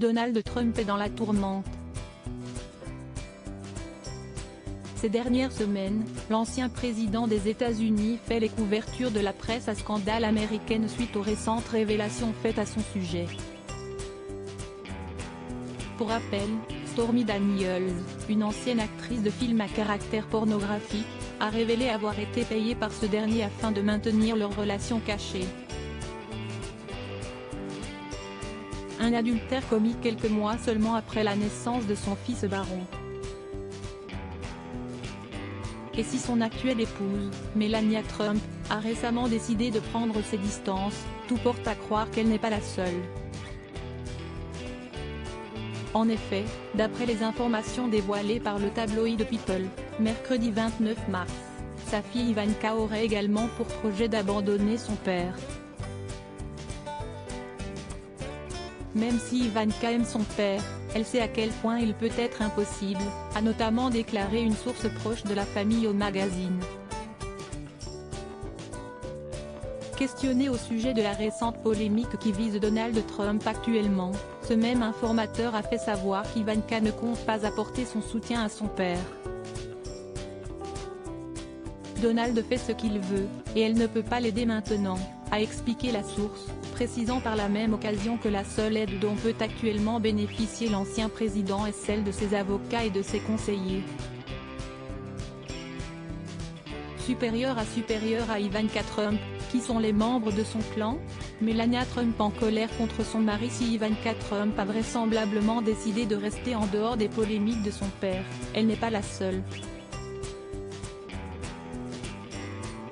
Donald Trump est dans la tourmente. Ces dernières semaines, l'ancien président des États-Unis fait les couvertures de la presse à scandale américaine suite aux récentes révélations faites à son sujet. Pour rappel, Stormy Daniels, une ancienne actrice de films à caractère pornographique, a révélé avoir été payée par ce dernier afin de maintenir leur relation cachée. Un adultère commis quelques mois seulement après la naissance de son fils Baron. Et si son actuelle épouse, Melania Trump, a récemment décidé de prendre ses distances, tout porte à croire qu'elle n'est pas la seule. En effet, d'après les informations dévoilées par le tabloïd People, mercredi 29 mars, sa fille Ivanka aurait également pour projet d'abandonner son père. Même si Ivanka aime son père, elle sait à quel point il peut être impossible, a notamment déclaré une source proche de la famille au magazine. Questionné au sujet de la récente polémique qui vise Donald Trump actuellement, ce même informateur a fait savoir qu'Ivanka ne compte pas apporter son soutien à son père. Donald fait ce qu'il veut, et elle ne peut pas l'aider maintenant, a expliqué la source, précisant par la même occasion que la seule aide dont peut actuellement bénéficier l'ancien président est celle de ses avocats et de ses conseillers. Supérieur à Ivanka Trump, qui sont les membres de son clan? Melania Trump en colère contre son mari. Si Ivanka Trump a vraisemblablement décidé de rester en dehors des polémiques de son père, elle n'est pas la seule.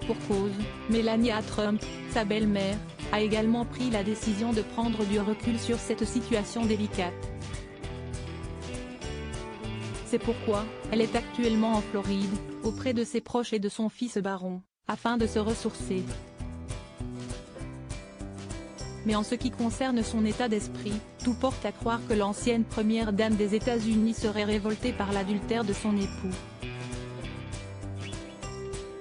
Pour cause, Melania Trump, sa belle-mère, a également pris la décision de prendre du recul sur cette situation délicate. C'est pourquoi, elle est actuellement en Floride, auprès de ses proches et de son fils Baron, afin de se ressourcer. Mais en ce qui concerne son état d'esprit, tout porte à croire que l'ancienne première dame des États-Unis serait révoltée par l'adultère de son époux.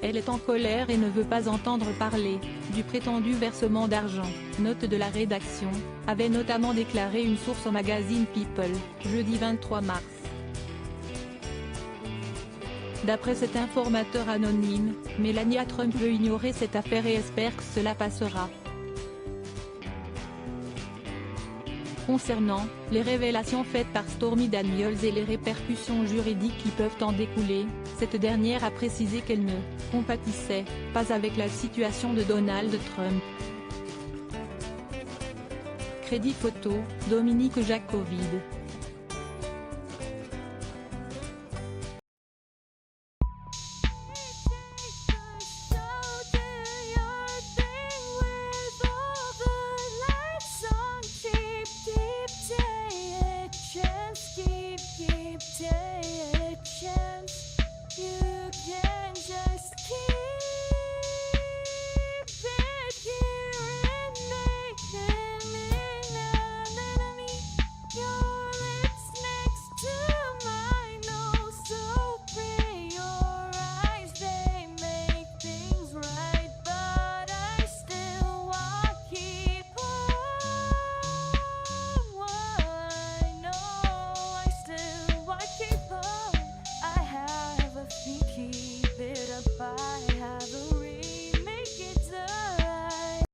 Elle est en colère et ne veut pas entendre parler du prétendu versement d'argent, note de la rédaction, avait notamment déclaré une source au magazine People, jeudi 23 mars. D'après cet informateur anonyme, Melania Trump veut ignorer cette affaire et espère que cela passera. Concernant les révélations faites par Stormy Daniels et les répercussions juridiques qui peuvent en découler, cette dernière a précisé qu'elle ne compatissait pas avec la situation de Donald Trump. Crédit photo, Dominique Jacovide.